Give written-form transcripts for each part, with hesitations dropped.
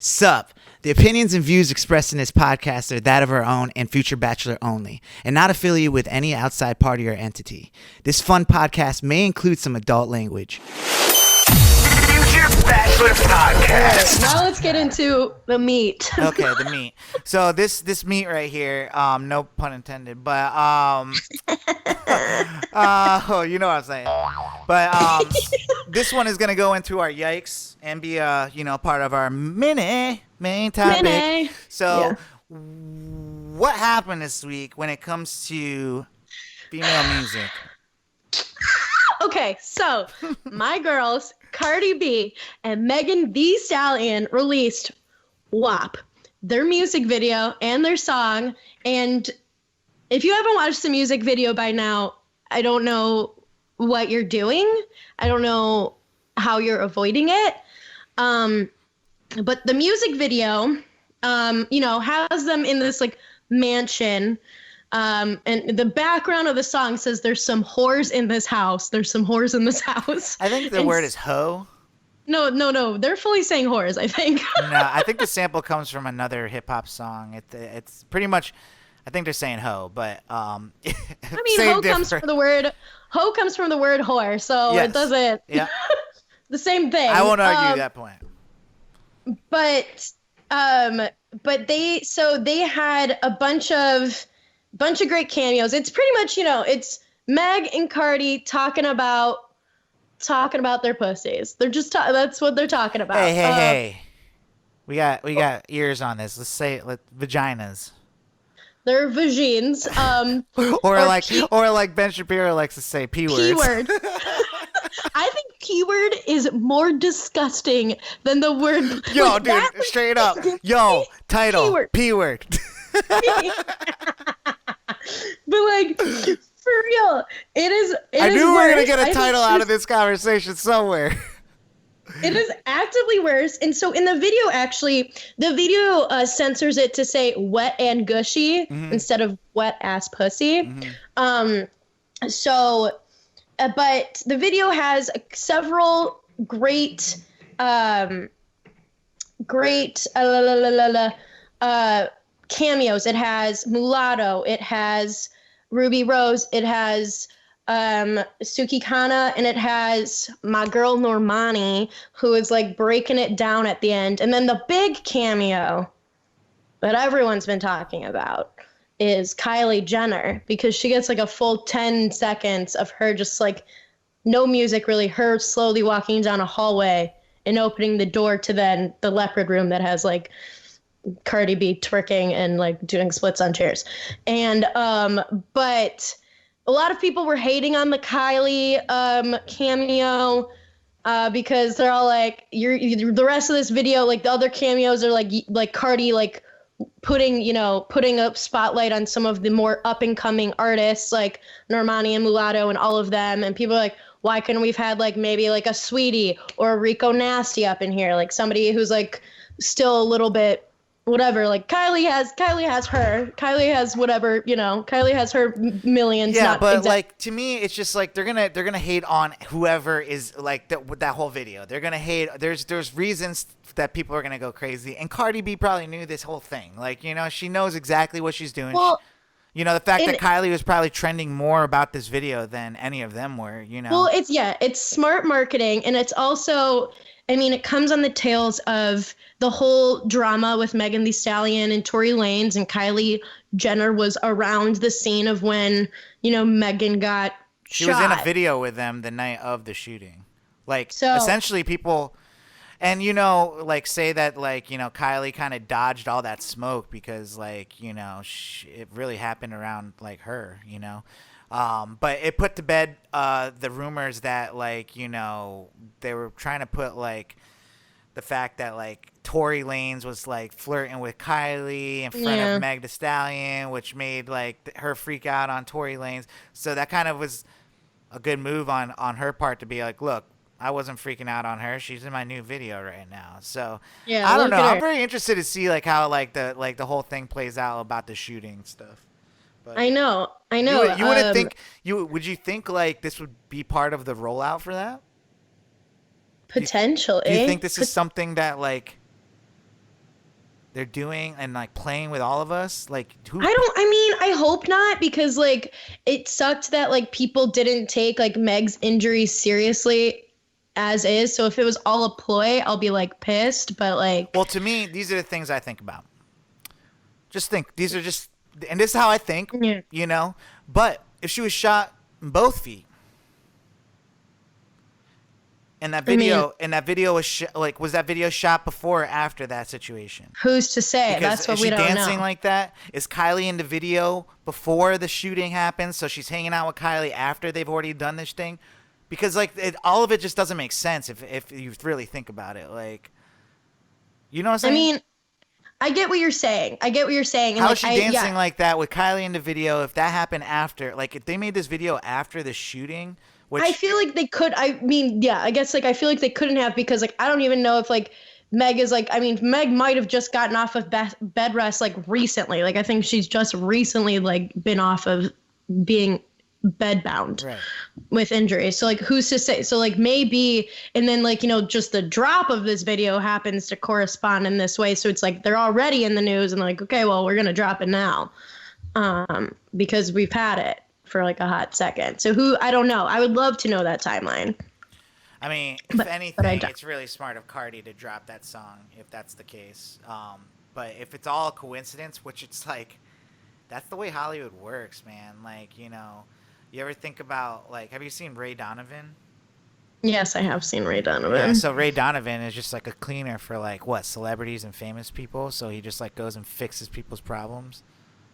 Sup. The opinions and views expressed in this podcast are that of our own and Future Bachelor only, and not affiliated with any outside party or entity. This fun podcast may include some adult language. Future Bachelor Podcast. Now let's get into the meat. Okay, the meat. So this meat right here, no pun intended, but oh, you know what I'm saying. But this one is gonna go into our yikes and be part of our main topic. So what happened this week when it comes to female music? Okay, so my girls, Cardi B and Megan Thee Stallion, released WAP, their music video and their song. And if you haven't watched the music video by now, I don't know what you're doing. I don't know how you're avoiding it. But the music video, has them in this like mansion. And the background of the song says there's some whores in this house. There's some whores in this house. I think the word is hoe. No. They're fully saying whores, I think. No, I think the sample comes from another hip hop song. It's pretty much, I think they're saying hoe, but I mean, hoe comes from the word whore, so yes. It doesn't. Yeah. The same thing. I won't argue that point. But they had a bunch of great cameos. It's pretty much, it's Meg and Cardi talking about their pussies. They're just that's what they're talking about. Hey. We got ears on this. Let's say vaginas. They're vagines. Or like Ben Shapiro likes to say P words. P-word. I think P-word is more disgusting than the word. Yo, like, dude, straight up. Yo, title P-word. But like, for real, it is. I knew we were gonna get a title out of this conversation somewhere. It is actively worse. And so in the video, actually, the video censors it to say wet and gushy instead of wet ass pussy. But the video has several great cameos. It has Mulatto. It has Ruby Rose. It has Suki Kana, and it has my girl Normani, who is like breaking it down at the end. And then the big cameo that everyone's been talking about is Kylie Jenner, because she gets like a full 10 seconds of her just like no music really, her slowly walking down a hallway and opening the door to then the leopard room that has like Cardi B twerking and like doing splits on chairs. And but a lot of people were hating on the Kylie cameo because they're all like, the rest of this video, like the other cameos are like Cardi like putting a spotlight on some of the more up and coming artists like Normani and Mulatto and all of them. And people are like, why couldn't we've had like maybe like a Sweetie or a Rico Nasty up in here, like somebody who's like still a little bit whatever, like Kylie has whatever, Kylie has her millions. Yeah, but like to me, it's just like they're gonna hate on whoever is like with that whole video. They're gonna hate. There's reasons that people are gonna go crazy, and Cardi B probably knew this whole thing. Like she knows exactly what she's doing. Well, the fact that Kylie was probably trending more about this video than any of them were. Well, it's smart marketing, and it's also, I mean, it comes on the tails of the whole drama with Megan Thee Stallion and Tory Lanez, and Kylie Jenner was around the scene of when, Megan got shot. She was in a video with them the night of the shooting. Like, essentially people, and, say that, Kylie kind of dodged all that smoke because, it really happened around, her, but it put to bed the rumors that, they were trying to put, the fact that, Tory Lanez was, flirting with Kylie in front of Meg Thee Stallion, which made, her freak out on Tory Lanez. So that kind of was a good move on her part to be like, look, I wasn't freaking out on her. She's in my new video right now. So, I don't know. I'm very interested to see, how, the whole thing plays out about the shooting stuff. But I know. You wouldn't think would you think this would be part of the rollout for that? Potentially. Do you think this is something that they're doing and like playing with all of us? Like, who? I hope not, because like it sucked that like people didn't take like Meg's injury seriously as is. So if it was all a ploy, I'll be like pissed. But like, well, to me, these are the things I think about. Just think, these are just, and this is how I think, you know. But if she was shot in both feet, and that video, was was that video shot before or after that situation? Who's to say? Because that's what we don't know. Is she dancing like that? Is Kylie in the video before the shooting happens? So she's hanging out with Kylie after they've already done this thing? Because like all of it just doesn't make sense if you really think about it. Like, you know what I'm saying? I mean, I get what you're saying. And how is she dancing like that with Kylie in the video? If that happened after, like if they made this video after the shooting, which I feel like they could. I mean, yeah, I guess like I feel like they couldn't have, because like I don't even know if like Meg is like, I mean, Meg might have just gotten off of bed rest like recently. Like I think she's just recently like been off of being bedbound with injuries. So like who's to say? So like maybe, and then like, you know, just the drop of this video happens to correspond in this way. So it's like they're already in the news and like, okay, well, we're going to drop it now because we've had it for like a hot second. So I don't know. I would love to know that timeline. I mean, if anything, it's really smart of Cardi to drop that song if that's the case. But if it's all a coincidence, which it's like, that's the way Hollywood works, man. Like, you know, you ever think about, like, have you seen Ray Donovan? Yes, I have seen Ray Donovan. Yeah, so Ray Donovan is just like a cleaner for like celebrities and famous people. So he just like goes and fixes people's problems.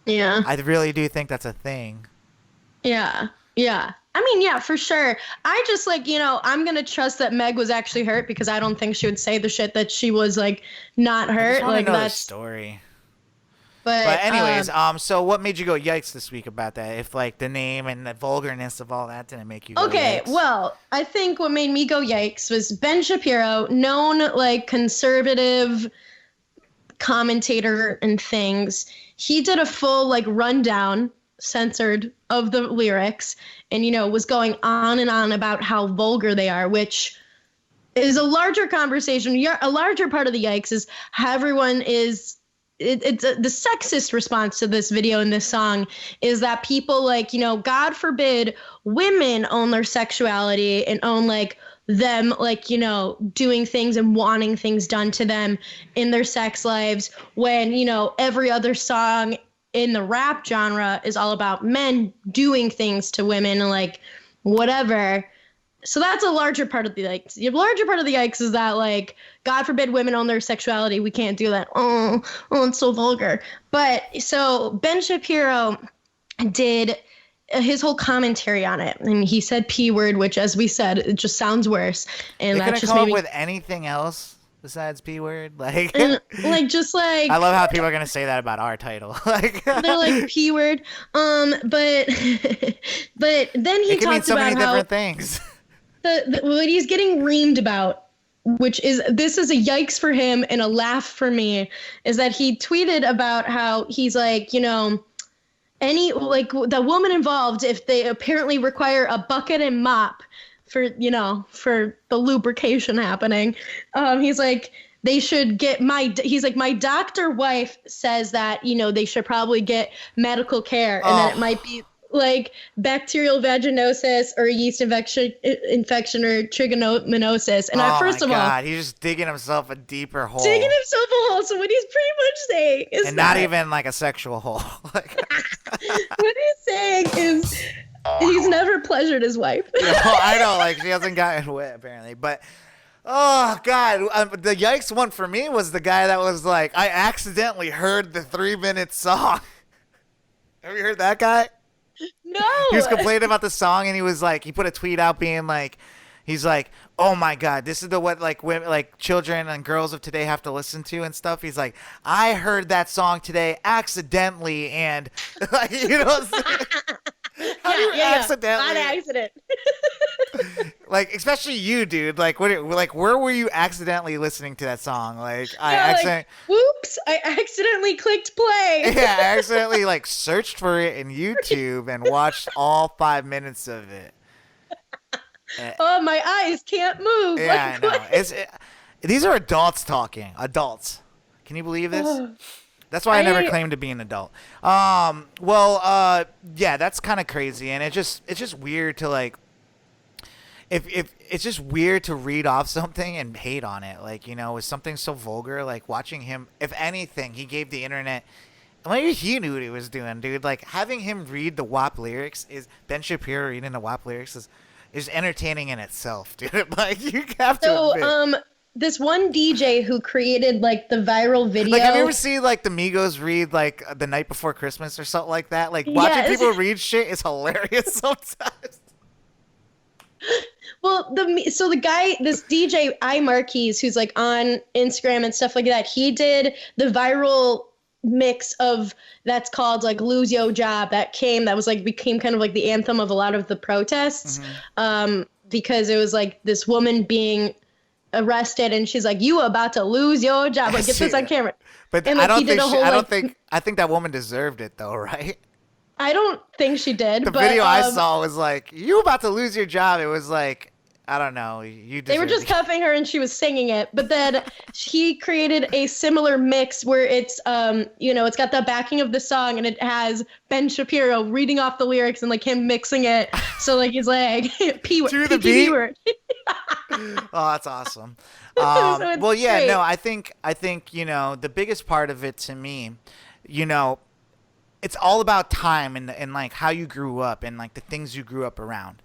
Yeah. I really do think that's a thing. Yeah. Yeah. I mean, yeah, for sure. I just like, you know, I'm going to trust that Meg was actually hurt, because I don't think she would say the shit that she was like not hurt. Like that's the story. But anyways, so what made you go yikes this week about that? If like the name and the vulgarness of all that didn't make you go yikes? Well, I think what made me go yikes was Ben Shapiro, known like conservative commentator and things. He did a full like rundown, censored, of the lyrics, and you know was going on and on about how vulgar they are, which is a larger conversation. A larger part of the yikes is how everyone is. It's the sexist response to this video and this song is that people like, you know, God forbid women own their sexuality and own like them, like, you know, doing things and wanting things done to them in their sex lives, when, you know, every other song in the rap genre is all about men doing things to women and like whatever. So that's a larger part of the yikes. The larger part of the yikes is that like, God forbid women own their sexuality. We can't do that. Oh, it's so vulgar. But so Ben Shapiro did his whole commentary on it, and he said P word, which, as we said, it just sounds worse. And that just come up with anything else besides P word, like, like just like I love how people are gonna say that about our title. Like they're like P word. But then he talks about many different things. What he's getting reamed about, which is, this is a yikes for him and a laugh for me, is that he tweeted about how he's like, you know, any like the woman involved, if they apparently require a bucket and mop for, you know, for the lubrication happening, he's like, they should get he's like, my doctor wife says that, you know, they should probably get medical care, and that it might be like bacterial vaginosis or yeast infection or trichomoniasis. And first of all, he's just digging himself a deeper hole. So what he's pretty much saying is, and not even like a sexual hole. What he's saying is he's never pleasured his wife. I know, like she hasn't gotten wet apparently, but. Oh, God. The yikes one for me was the guy that was like, I accidentally heard the 3-minute song. Have you heard that guy? No. He was complaining about the song, and he was like, he put a tweet out being like, he's like, oh my God, this is what like women, like children and girls of today have to listen to and stuff. He's like, I heard that song today accidentally, and like, you know what I'm saying? Accidentally? On accident. Like, especially you, dude. Like, where were you accidentally listening to that song? Like, whoops! I accidentally clicked play. Yeah, I accidentally like searched for it in YouTube and watched all 5 minutes of it. Oh, my eyes can't move. Yeah, like, I know. These are adults talking. Adults. Can you believe this? That's why I never claimed to be an adult. Yeah, that's kind of crazy, and it's just weird to like, if it's just weird to read off something and hate on it, like, you know, with something so vulgar, like watching him. If anything, he gave the internet. Maybe he knew what he was doing, dude. Like having him read the WAP lyrics Ben Shapiro reading the WAP lyrics is entertaining in itself, dude. Like you have to admit. This one DJ who created like the viral video. Like, have you ever seen like the Migos read like The Night Before Christmas or something like that? Like watching people read shit is hilarious sometimes. Well, the guy, this DJ Marquise, who's like on Instagram and stuff like that, he did the viral mix of that's called like "Lose Your Job" that was like became kind of like the anthem of a lot of the protests, because it was like this woman being arrested and she's like, "You about to lose your job." Like, get this on camera. But and, like, I think that woman deserved it though, right? I don't think she did. The video I saw was like, "You about to lose your job." It was like, I don't know. They were just cuffing her and she was singing it. But then he created a similar mix where it's, it's got the backing of the song and it has Ben Shapiro reading off the lyrics and like him mixing it. So like he's like, P word, to the beat. Word. Oh, that's awesome. So well, yeah, great. No, I think, the biggest part of it to me, it's all about time and like how you grew up and like the things you grew up around.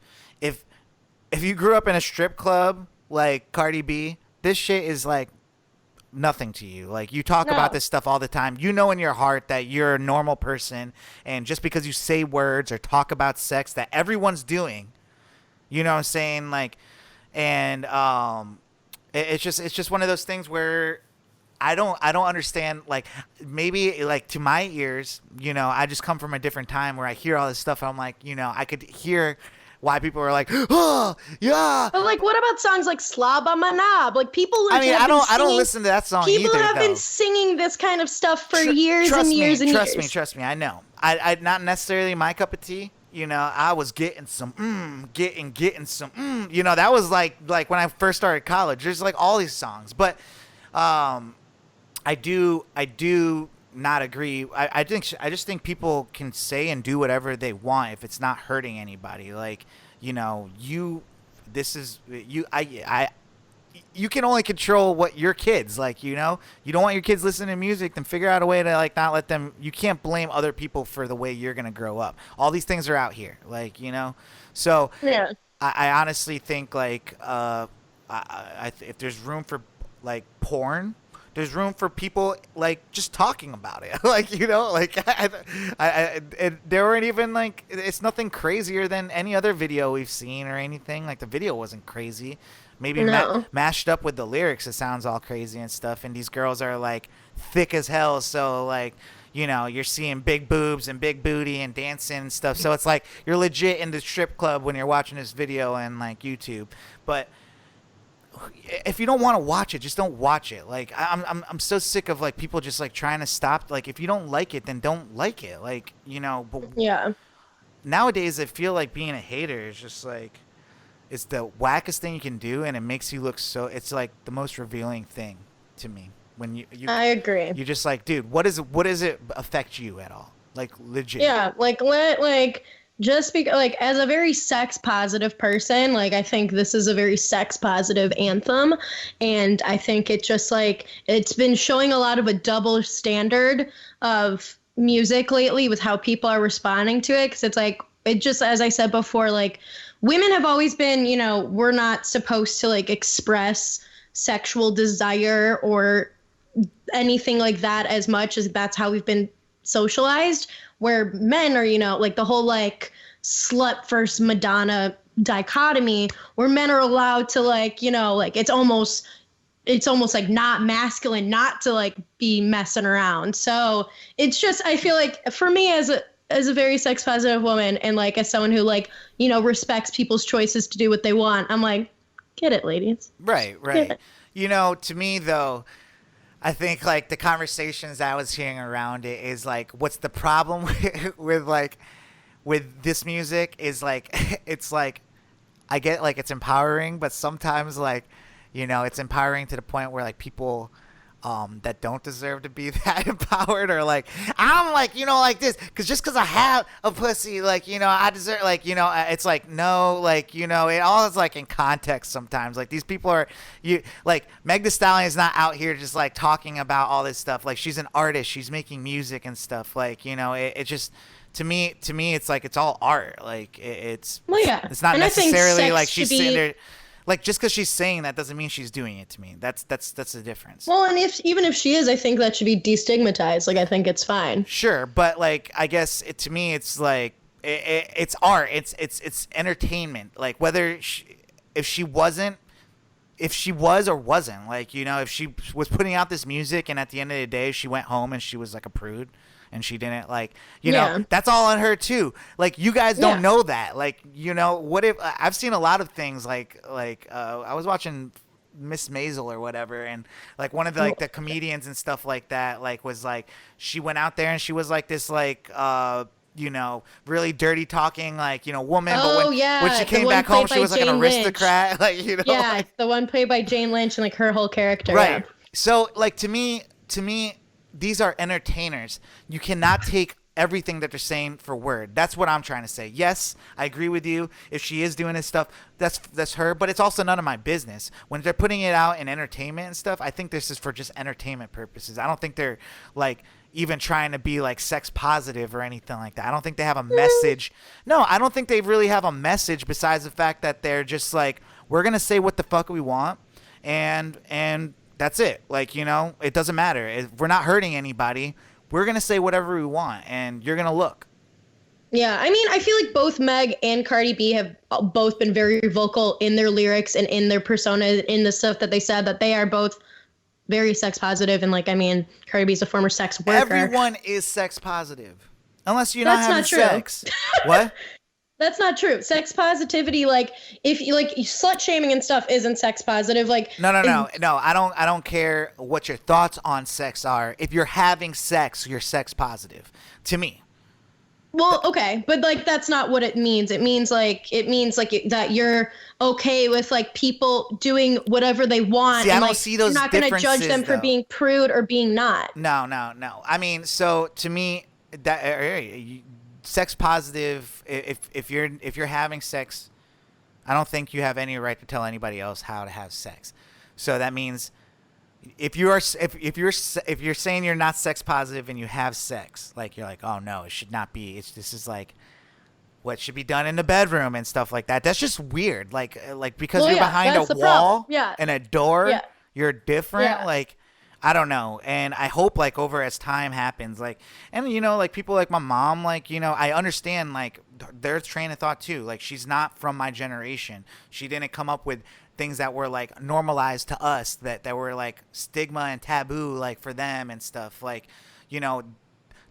If you grew up in a strip club like Cardi B, this shit is like nothing to you. Like you talk about this stuff all the time. You know in your heart that you're a normal person, and just because you say words or talk about sex that everyone's doing, you know what I'm saying? Like, and it's just one of those things where I don't understand. Like maybe like to my ears, I just come from a different time where I hear all this stuff. And I'm like, I could hear why people are like, oh yeah. But like, what about songs like "Slob on My Knob"? Like people. I don't listen to that song either. People have been singing this kind of stuff for years and years and years. Trust me. I know. I not necessarily my cup of tea. I was getting some getting some. That was like when I first started college. There's like all these songs, but I do not agree. I just think people can say and do whatever they want if it's not hurting anybody. Like, you can only control what your kids like. You don't want your kids listening to music, then figure out a way to like not let them. You can't blame other people for the way you're gonna grow up. All these things are out here, like So yeah, I honestly think like if there's room for like porn. There's room for people like just talking about it, like there weren't even like it's nothing crazier than any other video we've seen or anything. Like the video wasn't crazy, maybe mashed up with the lyrics. It sounds all crazy and stuff. And these girls are like thick as hell, so like you're seeing big boobs and big booty and dancing and stuff. So it's like you're legit in the strip club when you're watching this video and like YouTube, but. If you don't want to watch it, just don't watch it. Like I'm so sick of like people just like trying to stop. Like if you don't like it, then don't like it. Like But yeah. Nowadays, I feel like being a hater is just like it's the wackest thing you can do, and it makes you look so. It's like the most revealing thing to me when you. I agree. You're just like, dude, what does it affect you at all? Like legit. Yeah, just because, like, as a very sex positive person, like, I think this is a very sex positive anthem. And I think it just like it's been showing a lot of a double standard of music lately with how people are responding to it. Cause it's like it just, as I said before, like women have always been, we're not supposed to like express sexual desire or anything like that as much as that's how we've been socialized. Where men are, like the whole like slut versus Madonna dichotomy, where men are allowed to like, like it's almost like not masculine not to like be messing around. So it's just, I feel like for me as a very sex positive woman and like as someone who like, respects people's choices to do what they want, I'm like, get it, ladies. Right. To me though, I think like the conversations I was hearing around it is like, what's the problem with this music is like, it's like, I get like it's empowering, but sometimes like, it's empowering to the point where like people that don't deserve to be that empowered, or like I'm like, you know, like this because I have a pussy, like, you know, I deserve, like, you know, it's like, no, like, you know, it all is like in context sometimes. Like these people are, you like Meg Thee Stallion is not out here just like talking about all this stuff. Like she's an artist, she's making music and stuff, like, you know, it just to me it's like it's all art, like it's it's not necessarily like she's sitting there. Like, just because she's saying that doesn't mean she's doing it to me. That's the difference. Well, and even if she is, I think that should be destigmatized. Like, I think it's fine. Sure, but like, I guess to me, it's like it's art. It's entertainment. Like whether if she was or wasn't, like, you know, if she was putting out this music and at the end of the day she went home and she was like a prude. And she didn't, like, you know, that's all on her too. Like, you guys don't know that. Like, you know, what if I've seen a lot of things like I was watching Miss Maisel or whatever, and like one of the like the comedians and stuff like that, like was like she went out there and she was like this like you know, really dirty talking, like, you know, woman. Oh, but when she came back home, she was like an aristocrat, like, you know. Yeah, like, the one played by Jane Lynch and like her whole character. Right. Yeah. So like to me. These are entertainers. You cannot take everything that they're saying for word. That's what I'm trying to say. Yes, I agree with you. If she is doing this stuff, that's her. But it's also none of my business. When they're putting it out in entertainment and stuff, I think this is for just entertainment purposes. I don't think they're like even trying to be like sex positive or anything like that. I don't think they have a message. No, I don't think they really have a message besides the fact that they're just like, we're gonna say what the fuck we want, and that's it. Like, you know, it doesn't matter. We're not hurting anybody. We're going to say whatever we want, and you're going to look. Yeah, I mean, I feel like both Meg and Cardi B have both been very vocal in their lyrics and in their persona, in the stuff that they said, that they are both very sex positive. And, like, I mean, Cardi B's a former sex worker. Everyone is sex positive. Unless you're not having sex. What? That's not true. Sex positivity, like, if you like slut shaming and stuff, isn't sex positive. Like, no. I don't care what your thoughts on sex are. If you're having sex, you're sex positive. To me. Well, okay, but like that's not what it means. It means like that you're okay with like people doing whatever they want. See, and, I don't like, see those. You're not going to judge them for being prude or being not. No. I mean, so to me, that. Sex positive. If you're having sex, I don't think you have any right to tell anybody else how to have sex. So that means if you're saying you're not sex positive and you have sex, like you're like, oh no, it should not be. This is like what should be done in the bedroom and stuff like that. That's just weird. Like because you're behind a wall and a door, you're different. Yeah. Like. I don't know. And I hope like over as time happens, like, and you know, like people like my mom, like, you know, I understand like their train of thought too. Like she's not from my generation. She didn't come up with things that were like normalized to us, that were like stigma and taboo, like for them and stuff. Like, you know,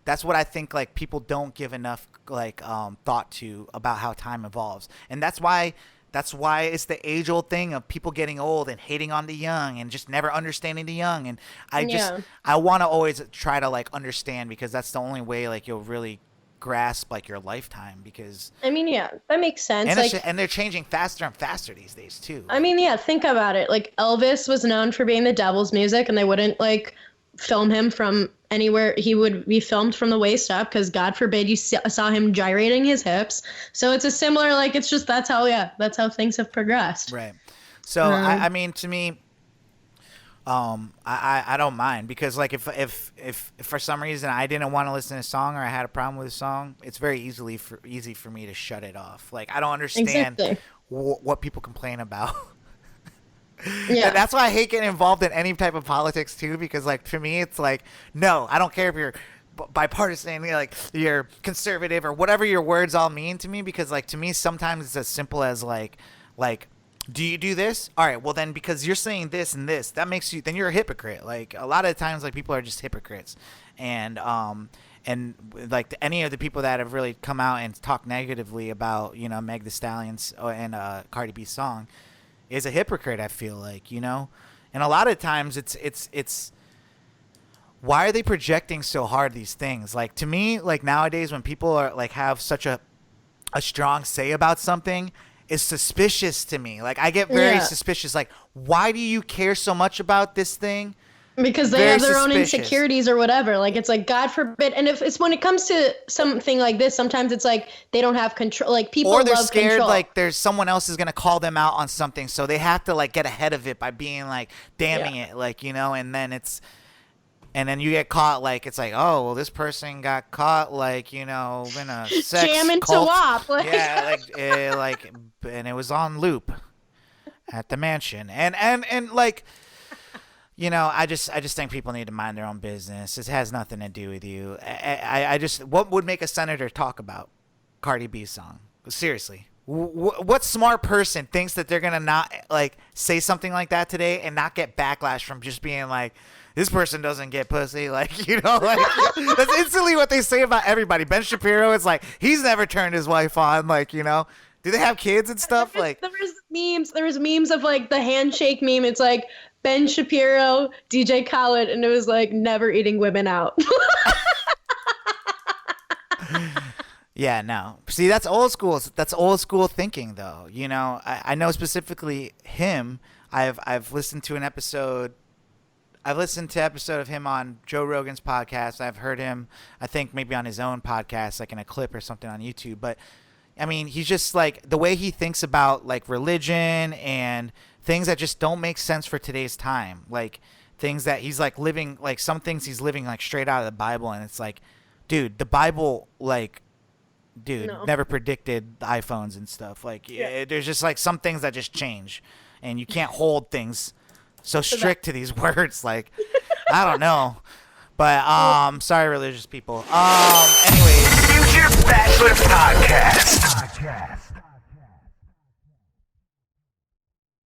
that's what I think like people don't give enough like thought to about how time evolves. And that's why it's the age-old thing of people getting old and hating on the young and just never understanding the young. And I want to always try to like understand, because that's the only way like you'll really grasp like your lifetime. Because I mean, yeah, that makes sense. And they're changing faster and faster these days too. I mean, yeah, think about it. Like Elvis was known for being the devil's music, and they wouldn't like film him from anywhere. He would be filmed from the waist up because God forbid you saw him gyrating his hips. So it's a similar, like, it's just that's how things have progressed. Right. So I mean, to me, I don't mind, because like if for some reason I didn't want to listen to a song or I had a problem with a song, it's very easy for me to shut it off. Like I don't understand what people complain about. Yeah, and that's why I hate getting involved in any type of politics too, because like for me it's like, no, I don't care if you're bipartisan, like you're conservative or whatever your words all mean to me, because like to me sometimes it's as simple as like do you do this? All right, well then because you're saying this and this, that makes you, then you're a hypocrite. Like a lot of the times like people are just hypocrites, and like any of the people that have really come out and talk negatively about, you know, Meg Thee Stallion's and Cardi B's song is a hypocrite, I feel like, you know. And a lot of times it's why are they projecting so hard these things? Like to me, like nowadays when people are like have such a strong say about something, is suspicious to me. Like I get very suspicious. Like, why do you care so much about this thing Because they have their own insecurities or whatever. Like, it's like, God forbid. And if it's when it comes to something like this, sometimes it's like they don't have control. Like, people love control. Or they're scared like there's someone else is going to call them out on something. So they have to like get ahead of it by being like, damning it. Like, you know, and then you get caught like, it's like, oh, well, this person got caught like, you know, in a sex jamming cult. to WAP. Like. Yeah, and it was on loop at the mansion. And like, you know, I just think people need to mind their own business. It has nothing to do with you. I just, what would make a senator talk about Cardi B's song? Seriously, what smart person thinks that they're gonna not like say something like that today and not get backlash from just being like, this person doesn't get pussy, like, you know, like that's instantly what they say about everybody. Ben Shapiro is like, he's never turned his wife on, like, you know. Do they have kids and stuff? Like, there was memes of like the handshake meme. It's like Ben Shapiro, DJ Khaled, and it was like never eating women out. Yeah, no. See, that's old school. That's old school thinking, though. You know, I know specifically him. I've listened to an episode. I've listened to an episode of him on Joe Rogan's podcast. I've heard him, I think, maybe on his own podcast, like in a clip or something on YouTube. But I mean, he's just like the way he thinks about like religion and things that just don't make sense for today's time. Like things that he's like living, like some things he's living like straight out of the Bible. And it's like, dude, the Bible, like, never predicted the iPhones and stuff. Like, there's just like some things that just change and you can't hold things so strict to these words. Like, I don't know. But sorry, religious people. Anyways, Future Bachelor Podcast.